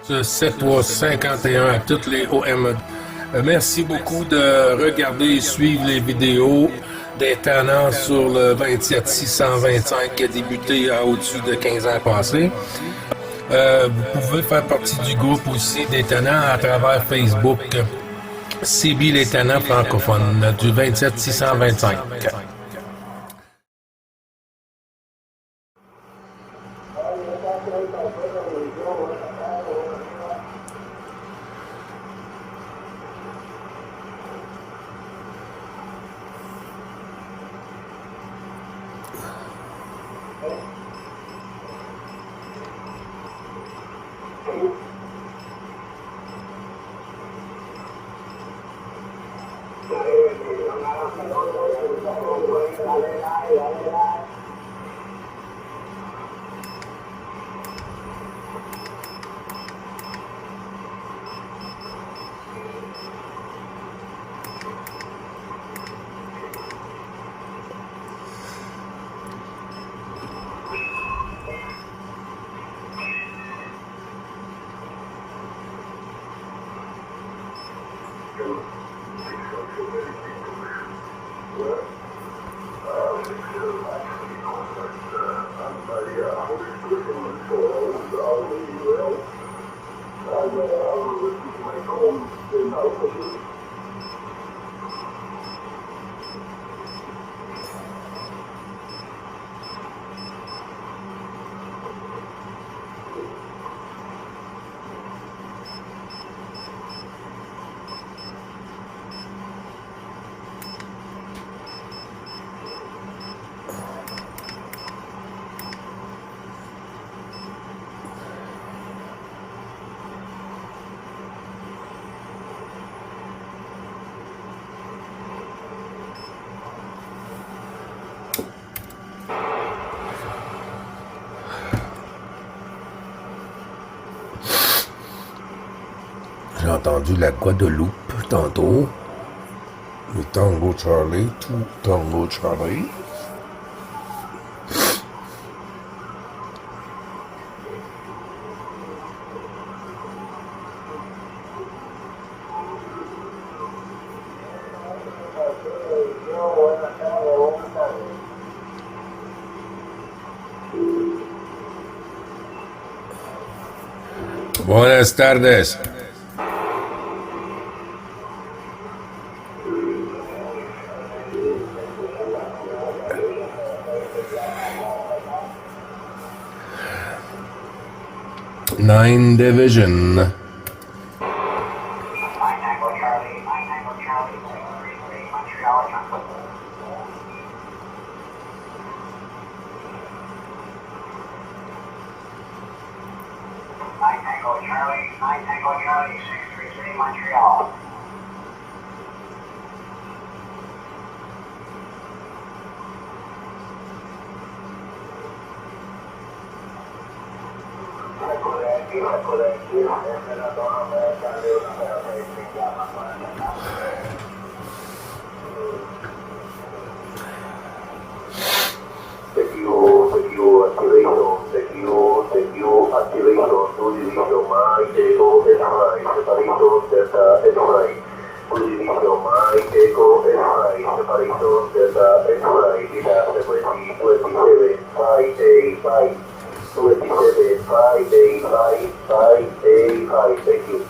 7351 à toutes les OM. Merci beaucoup de regarder et suivre les vidéos des tannants sur le 27625 qui a débuté à au-dessus de 15 ans passés. Vous pouvez faire partie du groupe aussi des tannants à travers Facebook. CB les tannants francophones du 27625. J'ai entendu la Guadeloupe tantôt. Le Tango Charlie, tout Tango Charlie. Buenas tardes. Nine Division. Charlie 633 Montreal. Thank you.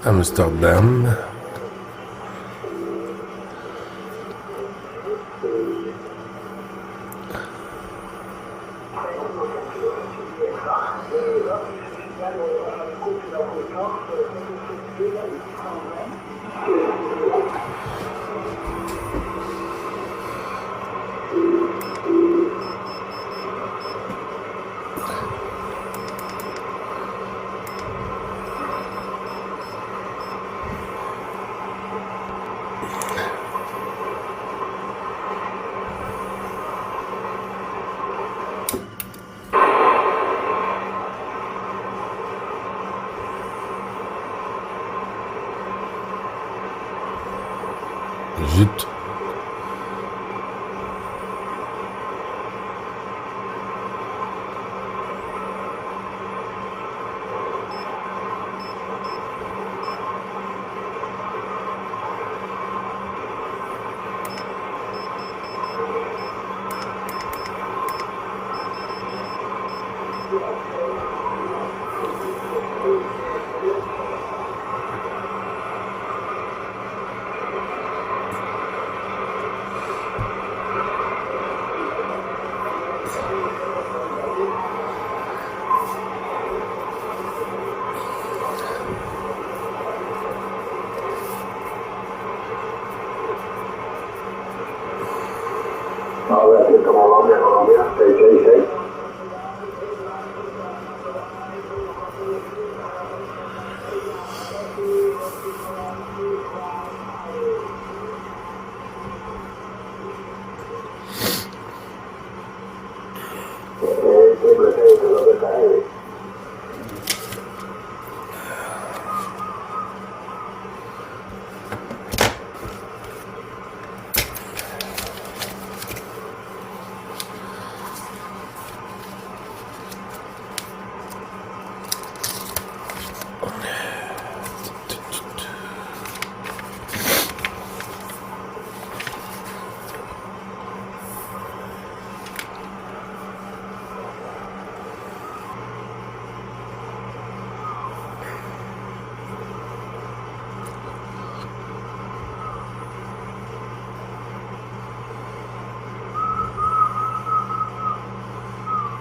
Amsterdam. Zut. Colombia, Colombia, 666.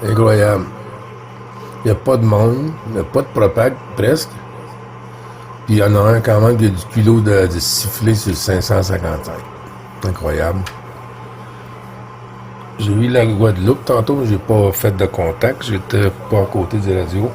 Incroyable. Il n'y a pas de monde, il n'y a pas de propag presque. Puis il y en a un quand même qui a du culot de siffler sur le 555. Incroyable. J'ai eu la Guadeloupe tantôt, mais j'ai pas fait de contact. J'étais pas à côté des radios.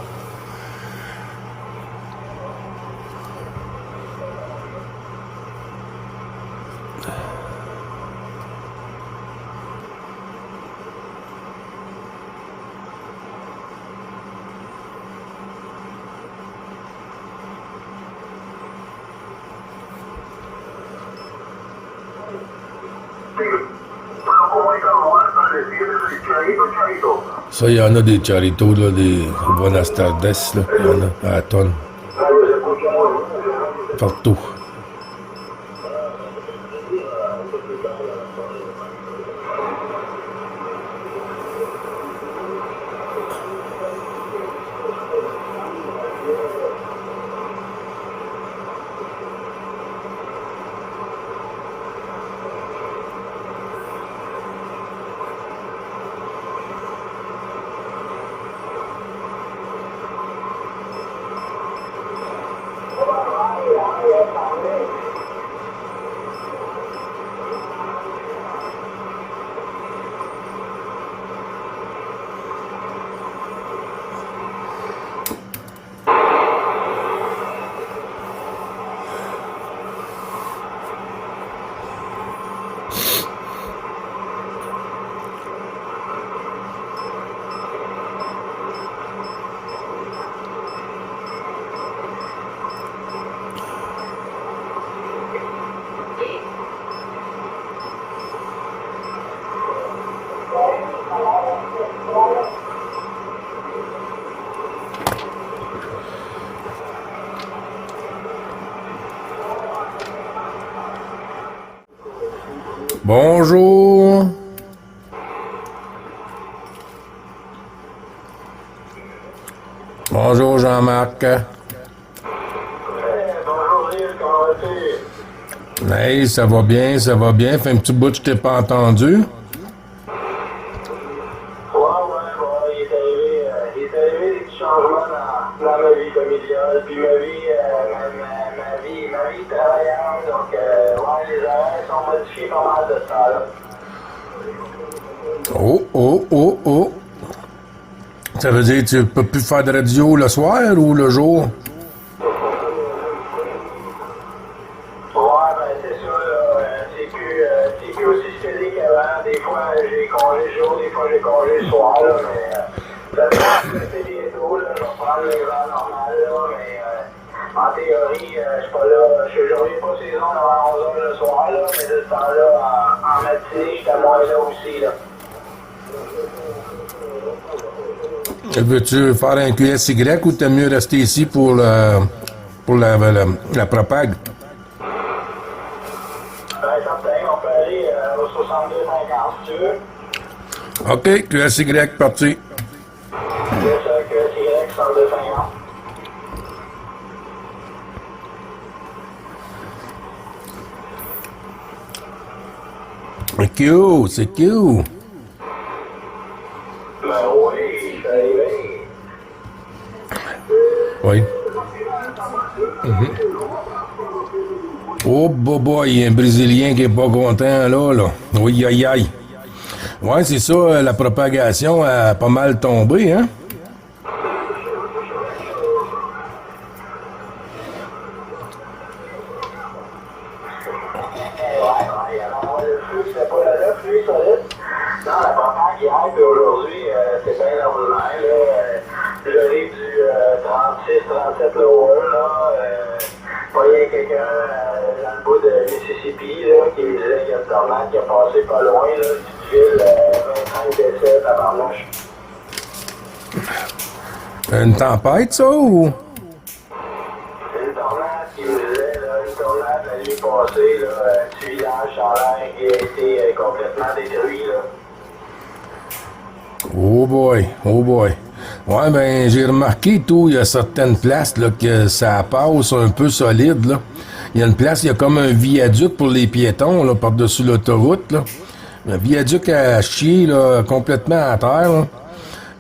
Ça, il y en a des charitos, là, des Buenas Tardes, là. Il y en a à la tonne. Partout. Bonjour. Bonjour Jean-Marc. Bonjour Yves, comment vas-tu? Hey, ça va bien, ça va bien. Fait un petit bout que je t'ai pas entendu. Ouais, il est arrivé des petits changements dans ma vie familiale, puis ma vie travaillante, donc ouais, les horaires sont modifiés pas mal de ce temps-là. Oh, oh, oh, oh. Ça veut dire que tu peux plus faire de radio le soir ou le jour? Ouais, ben c'est ça, là, c'est plus aussi steady qu'avant. Des fois, j'ai congé le jour, des fois, j'ai congé le soir, là, mais ça va se passer bientôt, là, je vais prendre les heures normales, là, mais En théorie, je suis pas là, je reviens pas saison avant 11h le soir, là, mais de ce temps-là, en matinée, j'étais moins là aussi, là. Veux-tu faire un QSY ou t'aimes mieux rester ici pour la propague? Certain, on peut aller au 62,50 si tu veux. OK, QSY, parti. C'est ça, QSY, 62,50. C'est cute, c'est cute. Ben oui, je suis arrivé. Oui. Oh, boy, il y a un Brésilien qui est pas content, là. Oui, aïe, aïe. Ouais, c'est ça, la propagation a pas mal tombé, hein? Non, la propagande hier et aujourd'hui, c'est bien ordinaire. Le rive du 36-37 lower, là, pas rien quelqu'un dans le bout de Mississippi là, qui disait qu'il y a une tornade qui a passé pas loin, là, du ville, 25 décès à Barnouche. Une tempête, ça, ou? C'est une tornade qui me disait, là, une tornade la nuit passée, là, un village en l'air qui a été complètement détruit, là. Oh boy, oh boy. Ouais, ben, j'ai remarqué, tout, il y a certaines places, là, que ça passe un peu solide, là. Il y a une place, il y a comme un viaduc pour les piétons, là, par-dessus l'autoroute, là. Un viaduc à chier, là, complètement à terre, là.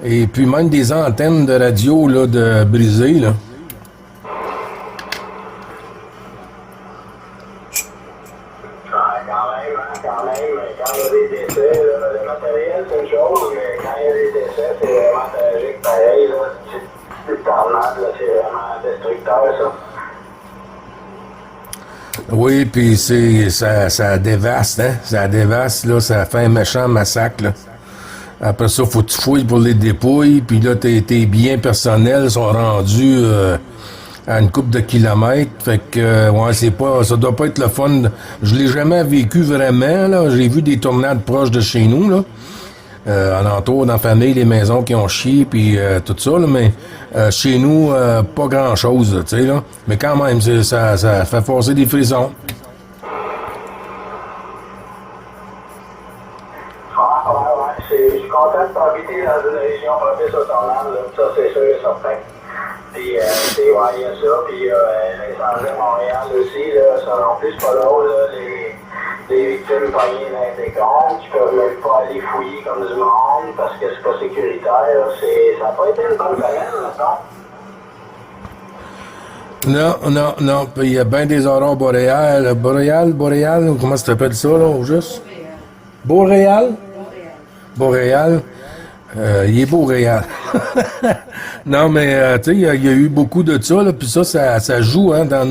Et puis même des antennes de radio, là, de brisées, là. Quand il y a des décès, là, le matériel c'est une chose, mais quand il y a des décès, c'est vraiment tragique pareil. Là. C'est tornade, là, c'est vraiment destructeur, ça. Oui, puis ça dévaste, hein? Ça dévaste, là, ça fait un méchant massacre, là. Après ça, faut que tu fouilles pour les dépouilles, puis là, tes biens personnels sont rendus à une couple de kilomètres. Fait que, ouais, ça doit pas être le fun. Je l'ai jamais vécu vraiment, là. J'ai vu des tornades proches de chez nous, là. Alentour, dans la famille, les maisons qui ont chié, puis tout ça, là. Mais chez nous, pas grand-chose, tu sais, là. Mais quand même, ça fait forcer des frissons. Je suis content de t'habiter dans une région propice aux tornades, là. Ça, c'est sûr et certain. Puis, ouais, il y a ça, puis l'incendie à Montréal aussi, là, ça non plus, c'est pas drôle, là, les victimes pognées dans les décombres, qui peuvent même pas aller fouiller comme du monde, parce que c'est pas sécuritaire, là. Ça n'a pas été une bonne semaine, maintenant. Non. Puis il y a bien des aurores boréales. Boréal, comment ça s'appelle ça, là, au juste? Boréal? Boréal. Il est beau, Réal. Non, mais, tu sais, il y a eu beaucoup de ça, là, puis ça joue, hein, dans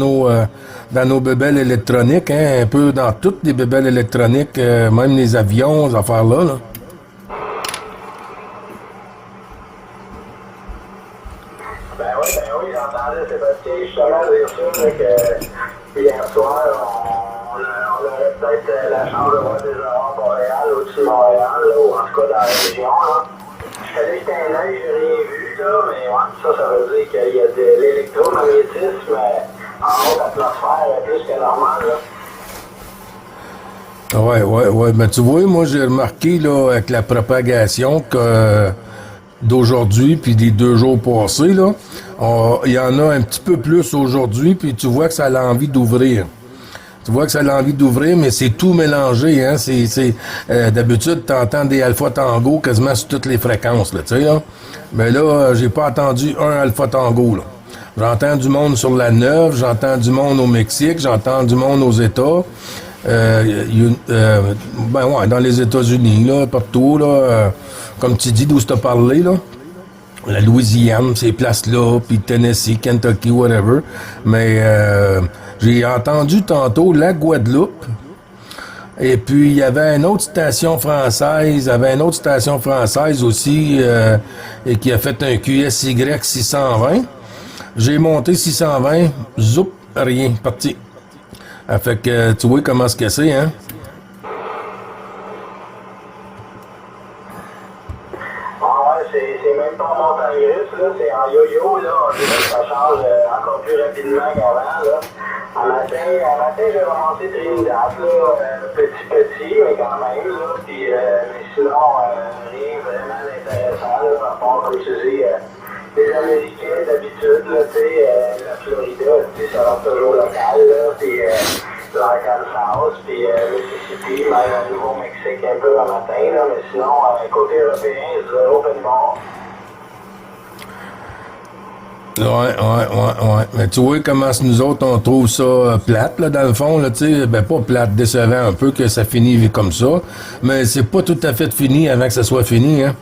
nos bébelles électroniques, hein, un peu dans toutes les bébelles électroniques, même les avions, ces affaires-là, là. Ben oui, j'entendais Sébastien justement dire ça, là, que hier soir, on aurait peut-être la chance de voir des aurores boréales au-dessus de Montréal, là, ou en tout cas dans la région, là. Je faisais jeter un œil, j'ai rien vu, là, mais ouais, ça veut dire qu'il y a de l'électromagnétisme en haute atmosphère plus que normal, là. Ouais. Mais tu vois, moi, j'ai remarqué, là, avec la propagation d'aujourd'hui puis des 2 jours passés, là, il y en a un petit peu plus aujourd'hui, puis tu vois que ça a envie d'ouvrir. Tu vois que ça a envie d'ouvrir, mais c'est tout mélangé, hein. D'habitude, tu entends des alpha tango quasiment sur toutes les fréquences, là, tu sais, là. Mais là, j'ai pas entendu un alpha tango, là. J'entends du monde sur la Neuve, j'entends du monde au Mexique, j'entends du monde aux États. Ben ouais, dans les États-Unis, là, partout, là, comme tu dis, d'où tu as parlé, là. La Louisiane, ces places-là, puis Tennessee, Kentucky, whatever. Mais j'ai entendu tantôt la Guadeloupe. Et puis, il y avait une autre station française, aussi, et qui a fait un QSY 620. J'ai monté 620, zoup, rien, parti. Fait que tu vois comment c'est, hein? C'est même pas en montagne russe, là, c'est en yo-yo, là. On dirait que ça change encore plus rapidement qu'avant, là. Un matin, j'ai remonté Trinidad, là, petit, mais quand même, là. Puis, mais sinon, rien vraiment d'intéressant, là, à part, comme tu dis, les Américains, d'habitude, là, tu sais, la Florida, tu sais, ça reste toujours local, là. Puis, l'Arkansas, puis Mississippi, même le Nouveau-Mexique un peu le matin, là, mais sinon, côté européen, zéro open bar. Ouais. Mais tu vois comment nous autres, on trouve ça plate, là, dans le fond, là, tu sais, ben pas plate, décevant un peu que ça finit comme ça, mais c'est pas tout à fait fini avant que ça soit fini, hein.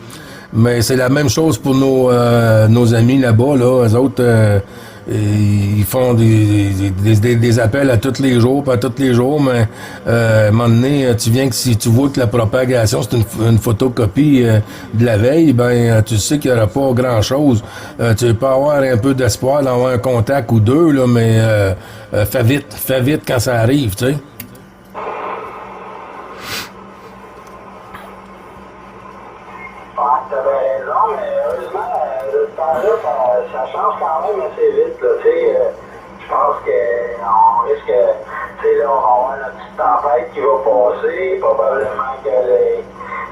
Mais c'est la même chose pour nos amis là-bas, là, eux autres, ils font des appels à tous les jours, mais à un moment donné, tu viens que si tu vois que la propagation, c'est une photocopie de la veille, ben tu sais qu'il n'y aura pas grand-chose. Tu peux avoir un peu d'espoir d'avoir un contact ou deux, là, mais fais vite quand ça arrive, tu sais. T'as bien raison, mais heureusement, de ce temps-là, ça change quand même assez vite, là, tu sais. Je pense qu'on risque, tu sais, là, on va avoir notre petite tempête qui va passer, probablement que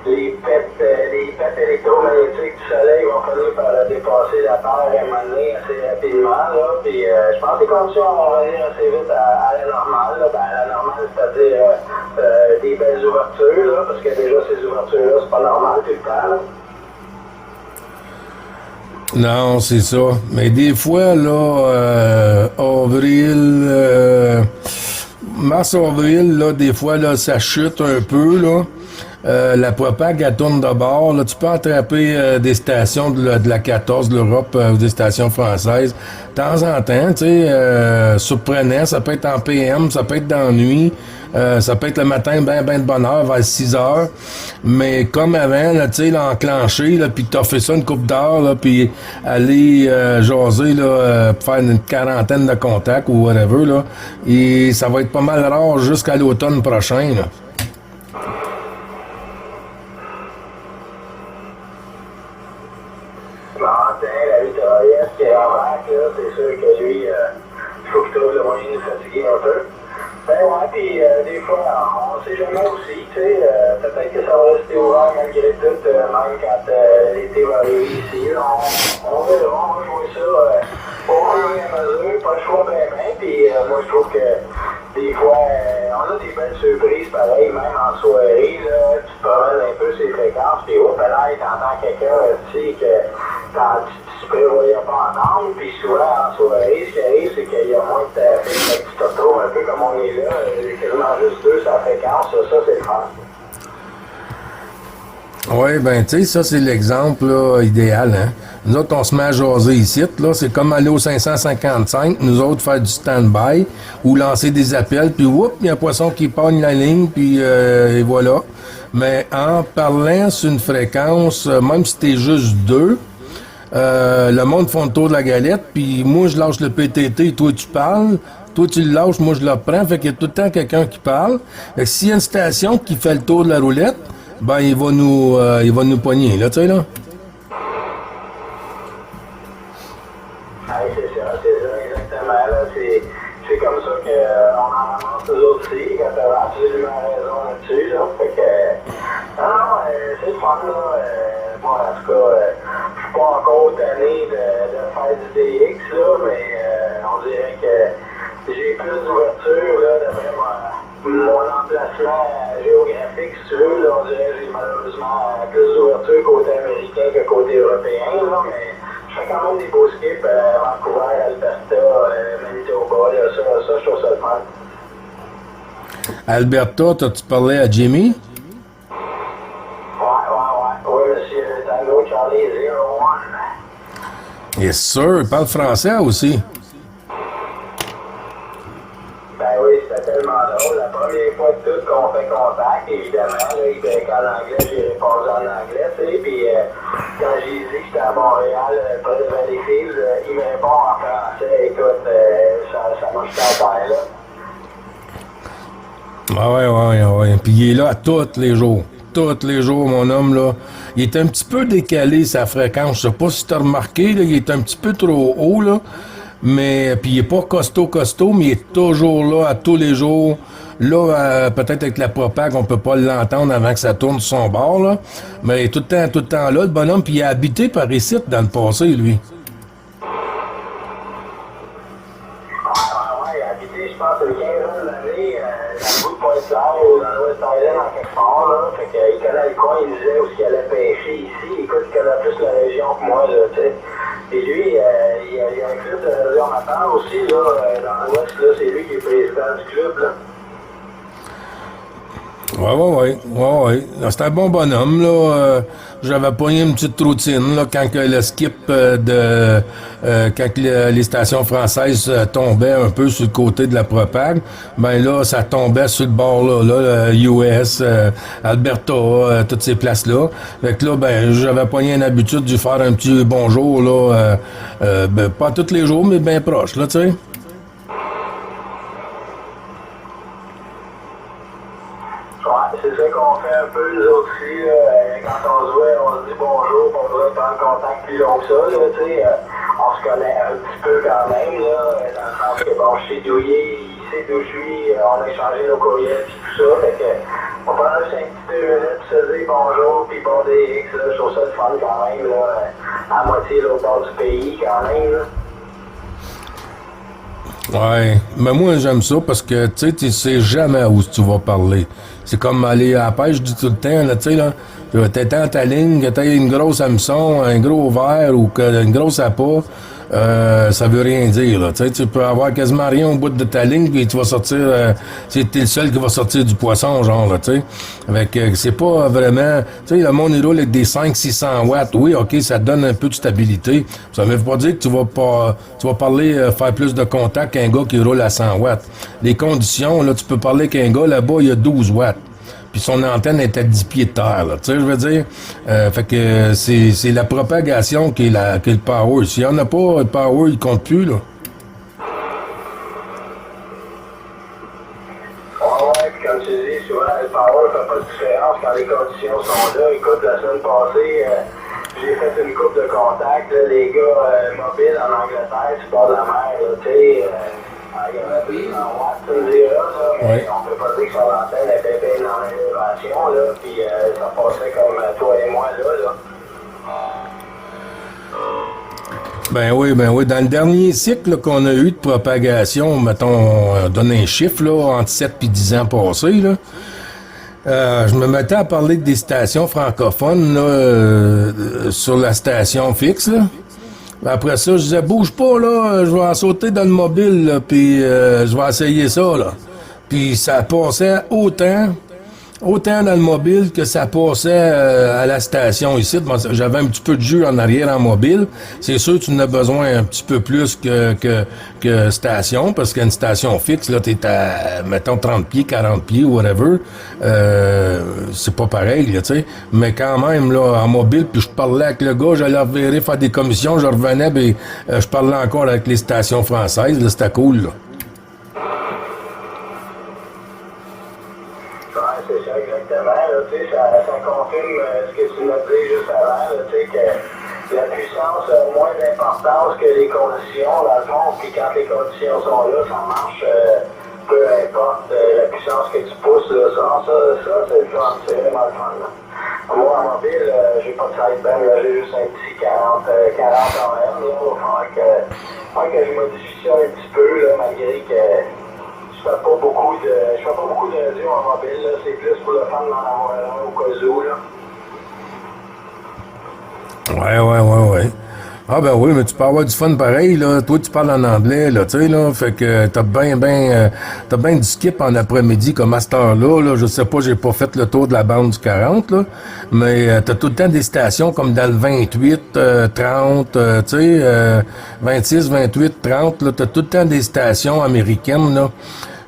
les pets électromagnétiques du soleil vont finir par dépasser la Terre et mener assez rapidement, là, puis je pense que les conditions vont revenir assez vite à la normale, là, ben, à la normale, c'est-à-dire des belles ouvertures, là, parce que déjà ces ouvertures-là, c'est pas normal tout le temps, là. Non, c'est ça. Mais des fois, là, mars-avril, là, des fois, là, ça chute un peu, là. La propague, elle tourne de bord. Là, tu peux attraper des stations de la 14 de l'Europe ou des stations françaises. De temps en temps, tu sais, surprenant, ça peut être en PM, ça peut être dans la nuit, ça peut être le matin, ben de bonne heure, vers 6 heures. Mais comme avant, là, tu sais, l'enclencher, là, puis t'as fait ça une couple d'heures, là, puis aller jaser, là, faire une quarantaine de contacts ou whatever, là, et ça va être pas mal rare jusqu'à l'automne prochain, là. La mitraillette qui embarque, là, c'est sûr que lui, il faut qu'il trouve le moyen de fatiguer un peu. Ben ouais, puis des fois, on sait jamais aussi, tu sais, peut-être que ça va rester ouvert malgré tout, même quand l'été va arriver ici. Là, on verra, on va jouer ça au fur et à mesure, pas le choix bien, puis moi je trouve que des fois, on a des belles surprises pareil, même en soirée, là, tu te promènes un peu ces fréquences, puis hop, là, t'entends quelqu'un, tu sais, que tu prévoyais pas entendre, puis souvent en soirée, ce qui arrive, c'est qu'il y a moins de trafic, mais tu te retrouves un peu comme on est là, quasiment juste deux sur la fréquence, ça c'est le fun. Oui, ben tu sais, ça c'est l'exemple là, idéal, hein. Nous autres, on se met à jaser ici, là, c'est comme aller au 555, nous autres faire du stand-by ou lancer des appels, puis whoop, il y a un poisson qui pogne la ligne, puis et voilà. Mais en parlant sur une fréquence, même si t'es juste deux, le monde font le tour de la galette, puis moi je lâche le PTT, toi tu parles, toi tu le lâches, moi je le reprends, fait qu'il y a tout le temps quelqu'un qui parle. Fait que s'il y a une station qui fait le tour de la roulette, ben il va nous pogner, là, tu sais, là. C'est ça, exactement, là, c'est comme ça qu'on en avance nous autres aussi, quand t'as absolument raison là-dessus, là, fait que, c'est le fun, là, moi, en tout cas, je suis pas encore tanné de faire du DX, là, mais on dirait que j'ai plus d'ouverture, là, d'après mon emplacement géographique, si tu veux, là, on dirait que j'ai malheureusement plus d'ouverture côté américain que côté européen, là, mais je fais quand même des beaux skips, Vancouver, Alberta, Manitoba, là, ça, je trouve ça le fun. Alberta, t'as-tu parlé à Jimmy? Oui, monsieur Tango Charlie 01. Yes, sir. Il parle français aussi. Ben oui, c'était tellement drôle. La première fois de tout qu'on fait contact, évidemment, là, il fait qu'en anglais, j'ai répondu en anglais, tu sais, puis quand j'ai dit que j'étais à Montréal, près de Valleyfield, il me répond en français, écoute, ça m'a jeté à terre, là. Ah ouais. Puis il est là tous les jours. Tous les jours, mon homme, là. Il est un petit peu décalé, sa fréquence. Je sais pas si tu as remarqué, là, il est un petit peu trop haut, là. Mais, puis il est pas costaud, mais il est toujours là, à tous les jours. Là, peut-être avec la propague, on peut pas l'entendre avant que ça tourne sur son bord, là. Mais il est tout le temps là, le bonhomme. Puis il a habité par ici dans le passé, lui. Il a habité, je pense, une quinzaine d'années dans le bout de Pointe-Claire ou dans l'Ouest Island, en quelque part, là. Fait qu'il connaît le coin, il disait où il allait pêcher ici. Écoute, il connaît plus la région que moi, là, tu sais. Et lui, il y a un club de radio amateur aussi, là, dans l'Ouest, là, c'est lui qui est président du club, là. Ouais. C'est un bon bonhomme, là. J'avais pogné une petite routine, là, quand que le skip quand les stations françaises tombaient un peu sur le côté de la propague, ben là, ça tombait sur le bord, là, US, Alberta, toutes ces places-là. Fait que là, ben, j'avais pogné une habitude de faire un petit bonjour, là, ben, pas tous les jours, mais bien proche, là, tu sais. C'est ça qu'on fait un peu, nous autres aussi, quand on se voit, on se dit bonjour, on voudrait prendre contact plus long que ça, là, tu sais, on se connaît un petit peu quand même, là, dans le sens que, bon, je sais d'où il sait d'où je suis, on a échangé nos courriels, puis tout ça, fait que, on prend juste un petit 2 minutes, puis se dire bonjour, puis bon DX, là, je trouve ça le fun quand même, là, à moitié l'autre bord du pays, quand même, là. Ouais, mais moi j'aime ça parce que tu sais jamais où tu vas parler. C'est comme aller à la pêche, je dis tout le temps, là, tu sais, là, t'étends ta ligne, que t'aies une grosse hameçon, un gros verre ou une grosse appât, ça veut rien dire, là, tu sais, tu peux avoir quasiment rien au bout de ta ligne puis tu vas sortir, t'es le seul qui va sortir du poisson, genre, là, tu sais. Avec, c'est pas vraiment, tu sais, le monde il roule avec des 500-600 watts, oui, ok, ça te donne un peu de stabilité, ça ne veut pas dire que tu vas parler, faire plus de contact qu'un gars qui roule à 100 watts. Les conditions, là, tu peux parler qu'un gars là-bas, il y a 12 watts. Puis son antenne est à 10 pieds de terre, là. Tu sais, je veux dire, fait que c'est la propagation qui est le power. S'il n'y en a pas, le power, il compte plus, là. Ouais, puis comme tu dis, souvent, le power fait pas de différence quand les conditions sont là. Écoute, la semaine passée, j'ai fait une coupe de contact, là, les gars mobiles en Angleterre, sur le bord de la mer, là, tu sais, il y avait 200 watts, tu me diras, là, mais on peut pas dire que son antenne était bien dans l'élévation, là, puis ça passait comme toi et moi, là. Ben oui. Dans le dernier cycle là, qu'on a eu de propagation, mettons, on donne un chiffre, là, entre 7 et 10 ans passés, là, je me mettais à parler des stations francophones, là, sur la station fixe, là. Après ça, je disais, bouge pas, là, je vais en sauter dans le mobile, là, puis je vais essayer ça, là. Puis ça passait autant dans le mobile que ça passait à la station ici. Bon, j'avais un petit peu de jus en arrière en mobile. C'est sûr que tu en as besoin un petit peu plus que station, parce qu'une station fixe, là, t'es à, mettons, 30 pieds, 40 pieds, whatever. C'est pas pareil, là, tu sais. Mais quand même, là, en mobile, puis je parlais avec le gars, j'allais revirer faire des commissions, je revenais, ben, je parlais encore avec les stations françaises, là, c'était cool, là. C'est ça, exactement. Là, ça confirme ce que tu m'as dit juste avant, là, que la puissance a moins d'importance que les conditions, dans le fond, puis quand les conditions sont là, ça marche, peu importe la puissance que tu pousses, là, ça c'est le fun, c'est vraiment le fun. Là. Moi, en mobile, j'ai pas de sideband, j'ai juste un petit 40 AM, là, il va falloir que je modifie ça un petit peu, là, malgré que je fais pas beaucoup de radio en mobile, là. C'est plus pour le fun d'en avoir un au cas où, là. Ouais. Ah ben oui, mais tu peux avoir du fun pareil, là. Toi, tu parles en anglais, là, tu sais, là. Fait que t'as bien du skip en après-midi comme à cette heure-là, là. Je sais pas, j'ai pas fait le tour de la bande du 40, là. Mais t'as tout le temps des stations comme dans le 28, 30, tu sais, 26, 28, 30, là. T'as tout le temps des stations américaines, là.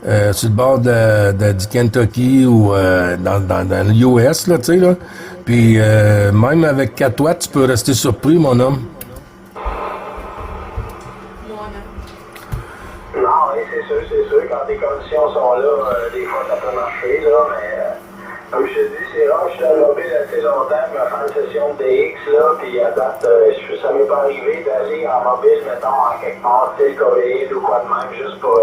sur le bord du Kentucky ou dans l'US, là, tu sais, là. Puis même avec 4 watts, tu peux rester surpris, mon homme. Non, oui, c'est sûr. Quand les conditions sont là, des fois ça peut marcher, là, mais comme je te dis, c'est rare, je suis dans le mobile assez longtemps, je me fais une session de DX, là, puis à date, ça m'est pas arrivé d'aller en mobile, mettons, en quelque part, tu sais, le Coréide ou quoi de même, juste pour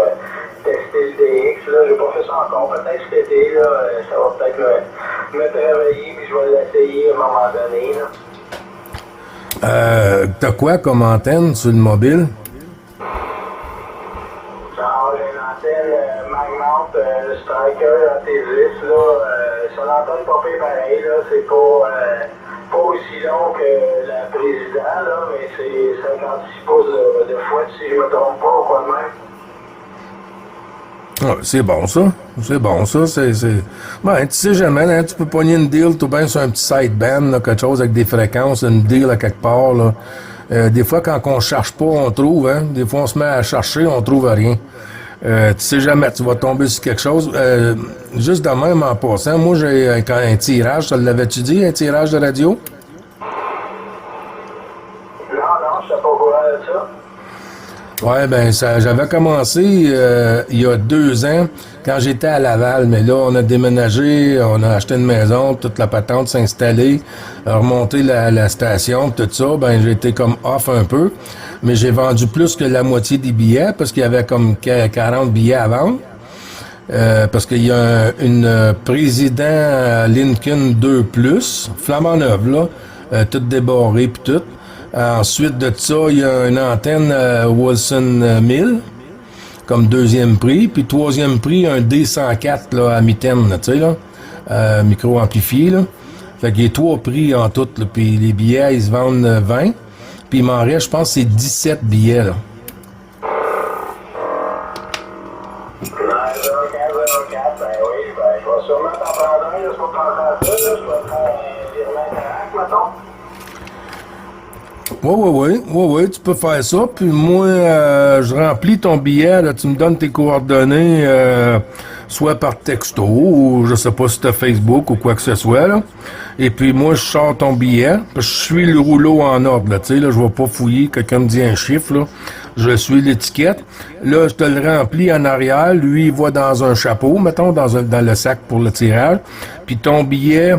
tester le DX, là. J'ai pas fait ça encore. Peut-être cet été, là, ça va peut-être me travailler, puis je vais l'essayer à un moment donné, là. T'as quoi comme antenne sur le mobile? Genre, j'ai une antenne Magnum Striker AT10, là. C'est une antenne pas pire pareil, là. C'est pas aussi long que la président, là, mais c'est 56 pouces de fouette, si je me trompe pas, ou quoi de même. Ah, c'est bon, ça. Ben, tu sais jamais, hein, tu peux pogner une deal tout bien sur un petit sideband, là, quelque chose avec des fréquences, une deal à quelque part, là. Des fois, quand on cherche pas, on trouve, hein. Des fois, on se met à chercher, on trouve rien. Tu sais jamais, tu vas tomber sur quelque chose. Juste de même, en passant, moi, j'ai un tirage, ça l'avais-tu dit, un tirage de radio? Non, je sais pas quoi de ça. Ouais, ben j'avais commencé il y a 2 ans quand j'étais à Laval, mais là on a déménagé, on a acheté une maison, toute la patente s'est installée, remonté la station, tout ça, ben j'ai été comme off un peu, mais j'ai vendu plus que la moitié des billets parce qu'il y avait comme 40 billets à vendre. Parce qu'il y a une président Lincoln 2+, flambant neuve là, tout débarré puis tout. Ensuite de ça, il y a une antenne Wilson 1000 comme 2e prix, puis 3e prix, un D104 là, à mitaine, tu sais, là, micro amplifié, là. Fait qu'il y a 3 prix en tout, là, puis les billets, ils se vendent 20, puis il m'en reste, je pense, c'est 17 billets, là. 04, ben oui, ben je vais sûrement t'en prendre un, là, je vais penser à ça, là, je vais te faire un virement interact, mettons. Oui, tu peux faire ça. Puis moi, je remplis ton billet, là, tu me donnes tes coordonnées, soit par texto, ou je sais pas si t'as Facebook ou quoi que ce soit, là. Et puis moi, je sors ton billet, parce que je suis le rouleau en ordre, là, tu sais, là, je vais pas fouiller, quelqu'un me dit un chiffre, là. Je suis l'étiquette. Là, je te le remplis en arrière, lui, il va dans un chapeau, mettons, dans le sac pour le tirage. Puis ton billet,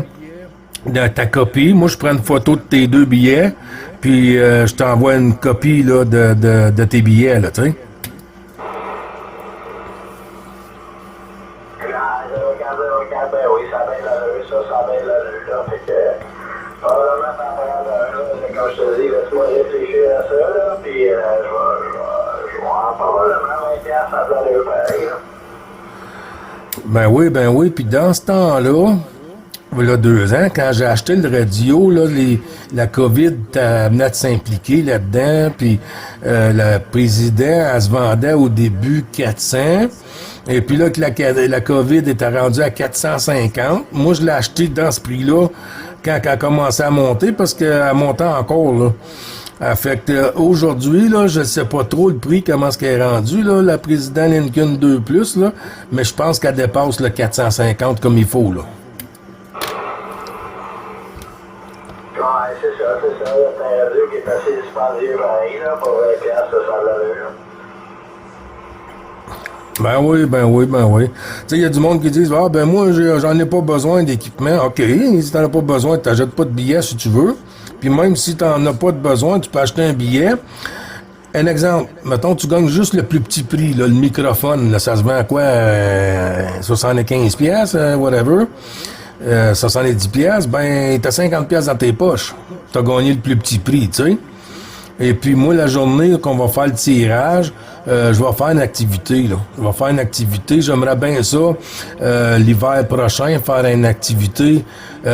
de ta copie. Moi, je prends une photo de tes 2 billets, puis je t'envoie une copie là, de tes billets, là, tu sais. Regarde, ben oui, ça a bien l'allure, ça a bien l'allure, là. Fait que, probablement, t'en prends un, là. Comme je te dis, laisse-moi réfléchir à ça, là, puis je vais avoir probablement 20$ à de l'allure pareil, là. Ben oui, puis dans ce temps-là, il y a 2 ans, quand j'ai acheté le radio, là, la COVID venait de s'impliquer là-dedans, puis le président, elle se vendait au début 400, et puis là, que la COVID était rendue à 450, moi, je l'ai acheté dans ce prix-là quand elle a commencé à monter, parce qu'elle montait encore, là. Fait que aujourd'hui, là, je sais pas trop le prix, comment est-ce qu'elle est rendue, là, la président Lincoln 2+, là, mais je pense qu'elle dépasse le 450 comme il faut, là. Ouais, c'est ça. C'est un radio qui est assez dispendieux pareil, là, pour 20$, ça semble l'allure, là. Ben oui. Tu sais, il y a du monde qui dit, ah, ben moi, j'en ai pas besoin d'équipement. OK, si t'en as pas besoin, t'achètes pas de billets si tu veux. Puis même si t'en as pas de besoin, tu peux acheter un billet. Un exemple, mettons, tu gagnes juste le plus petit prix, là, le microphone, là, ça se vend à quoi? 75$, whatever. 70$, ben, t'as 50$ dans tes poches. T'as gagné le plus petit prix, tu sais. Et puis, moi, la journée qu'on va faire le tirage, je vais faire une activité, là. J'aimerais bien ça, l'hiver prochain, faire une activité.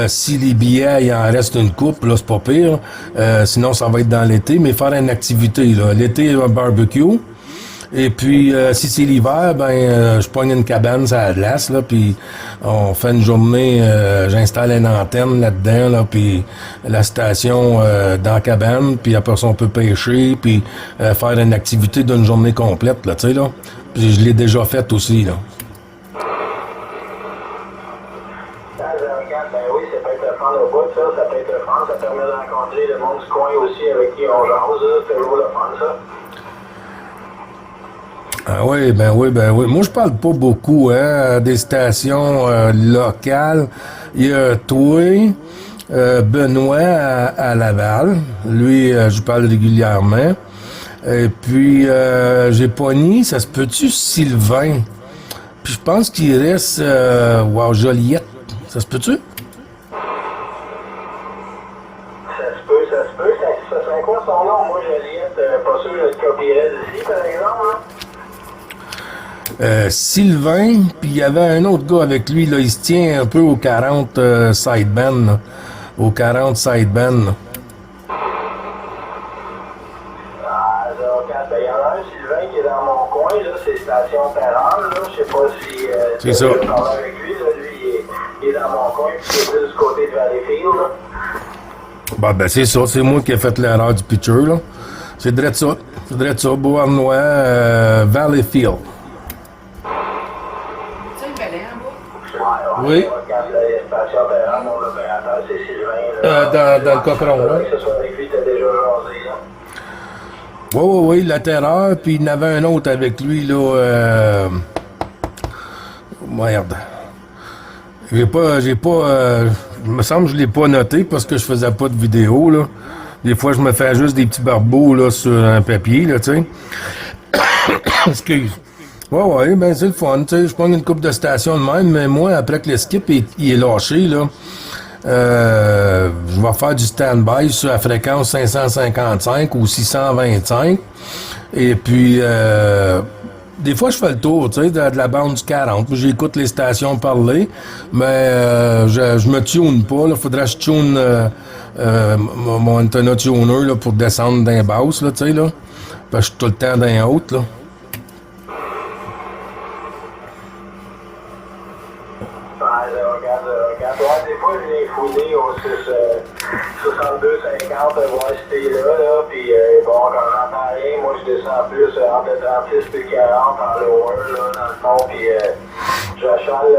Si les billets, il en reste une coupe, là, c'est pas pire. Sinon, ça va être dans l'été, mais faire une activité, là. L'été, un barbecue. Et puis, si c'est l'hiver, ben, je pogne une cabane sur la glace, là, puis on fait une journée, j'installe une antenne là-dedans, là, puis la station dans la cabane, puis après ça, on peut pêcher, puis faire une activité d'une journée complète, là, tu sais, là. Puis je l'ai déjà faite aussi, là. fun au bout, ça peut être le fun. Ça permet de rencontrer le monde du coin aussi avec qui on jase. C'est toujours le fun, ça. Ah oui, ben oui, ben oui. Moi, je parle pas beaucoup, hein, des stations locales. Il y a toi, Benoît à Laval. Lui, je parle régulièrement. Et puis, j'ai pogné, ça se peut-tu, Sylvain? Puis je pense qu'il reste, Joliette. Ça se peut-tu? Ça se peut. Ça serait quoi son nom? Moi, Joliette, pas sûr que je le copierais d'ici, par exemple, là. Sylvain, puis il y avait un autre gars avec lui, là, il se tient un peu au 40 sideband, là. Au 40 sideband, là. Ah, regarde, ben, il y en a un, Sylvain, qui est dans mon coin, là, c'est Station Perral, là. Je sais pas si C'est ça. tu veux parler avec lui, là. Lui, il est dans mon coin, puis il est plus du côté de Valleyfield, là. Ben c'est ça, c'est moi qui ai fait l'erreur du pitcher, là. C'est drette ça, Beauharnois, Valleyfield. Oui. Regarde, la Station Perral, mon opérateur, c'est Sylvain, là. Dans le cochon, là. Que ce soit avec lui, t'as déjà jasé, là. Oui, la terreur, puis il y en avait un autre avec lui, là, merde. Il me semble que je l'ai pas noté parce que je faisais pas de vidéo, là. Des fois, je me fais juste des petits barbeaux, là, sur un papier, là, tu sais. Excuse. Ouais, ben c'est le fun, tu sais. Je prends une coupe de station de même, mais moi, après que le skip il est lâché, là, je vais faire du stand-by sur la fréquence 555 ou 625. Et puis, des fois, je fais le tour, tu sais, de la bande du 40. Puis j'écoute les stations parler, mais je me tune pas. Il faudrait que je tune mon antenna tuner là, pour descendre d'un basse, là, tu sais, là. Parce que je suis tout le temps d'un haute, là. Regarde, ouais, des fois, je l'ai fouillé au 62-50, voir si t'es là, puis bon, quand j'entends rien, moi, je descends plus entre le 36 et le 40 en lower, là, dans le fond, puis j'achale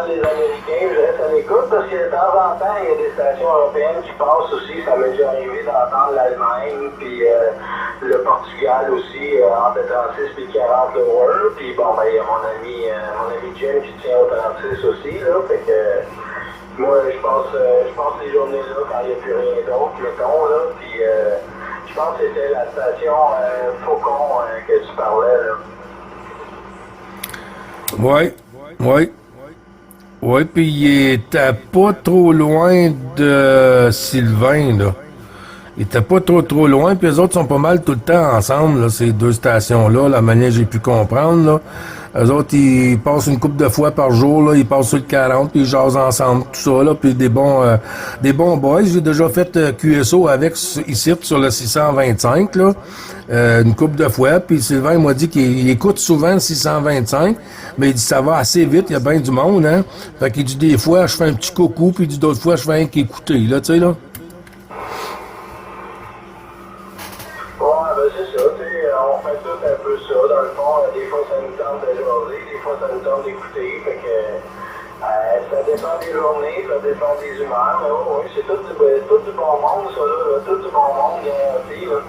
les Américains, je reste à l'écoute, parce que de temps en temps, il y a des stations européennes qui passent aussi, ça m'est déjà arrivé d'entendre l'Allemagne, puis le Portugal aussi, entre le 36 et le 40 lower, puis bon, ben, il y a mon ami Jim qui tient au 36 aussi, là, fait que moi, je passe les journées-là quand il n'y a plus rien d'autre, mettons, là, puis je pense que c'était la station Faucon que tu parlais, là. Ouais, puis il était pas trop loin de Sylvain, là. Il était pas trop loin, puis les autres sont pas mal tout le temps ensemble, là, ces deux stations-là, la manière que j'ai pu comprendre, là. Eux autres, ils passent une couple de fois par jour, là, ils passent sur le 40, puis ils jasent ensemble, tout ça, là, puis des bons boys. J'ai déjà fait QSO avec, ici, sur le 625, là, une couple de fois, puis Sylvain m'a dit qu'il écoute souvent le 625, mais il dit ça va assez vite, il y a bien du monde, hein. Fait qu'il dit des fois, je fais un petit coucou, puis il dit d'autres fois, je fais un qu'écouter, là, tu sais, là. On fait tout un peu ça, dans le fond, des fois ça nous tente de jaser, des fois ça nous tente d'écouter, fait que ça dépend des journées, ça dépend des humeurs, mais oui, c'est tout du bon monde, ça, là, tout du bon monde garanti, là.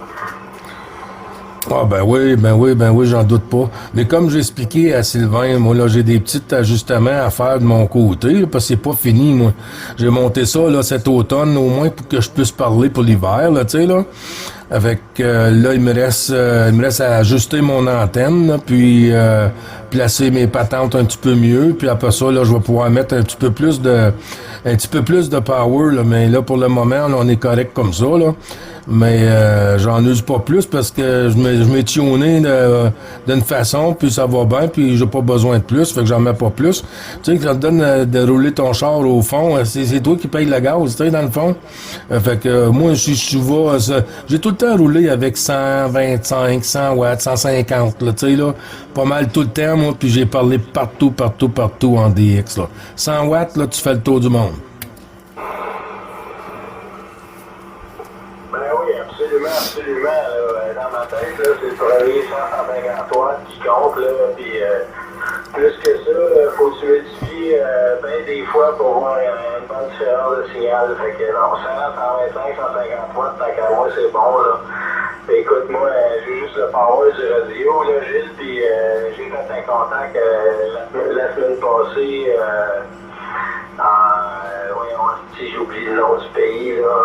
Ah ben oui, j'en doute pas. Mais comme j'ai expliqué à Sylvain, moi là j'ai des petits ajustements à faire de mon côté, là, parce que c'est pas fini, moi. J'ai monté ça là cet automne au moins pour que je puisse parler pour l'hiver, là, tu sais là. Avec là il me reste à ajuster mon antenne, là, puis placer mes patentes un petit peu mieux, puis après ça là je vais pouvoir mettre un petit peu plus de power là, mais là pour le moment là, on est correct comme ça là. Mais j'en use pas plus parce que je m'ai tuné d'une façon, puis ça va bien, puis j'ai pas besoin de plus, fait que j'en mets pas plus. Tu sais, que ça te donne de rouler ton char au fond, c'est toi qui payes le gaz, tu sais, dans le fond. Fait que moi, si je vais, j'ai tout le temps roulé avec 125, 100 watts, 150, là, tu sais, là, pas mal tout le temps, moi, puis j'ai parlé partout en DX, là. 100 watts, là, tu fais le tour du monde. Absolument. Là, dans ma tête, là, c'est le premier 150 watts qui compte, là, puis plus que ça, faut que tu multiplies bien des fois pour voir une bonne différence de pas de signal. Fait que non, 100, 125, 150 watts, tant qu'à moi, c'est bon, là. Fait, écoute, moi, j'ai juste le power du radio, là, Gilles, puis j'ai fait un contact la semaine passée voyons, si j'oublie le nom du pays, là,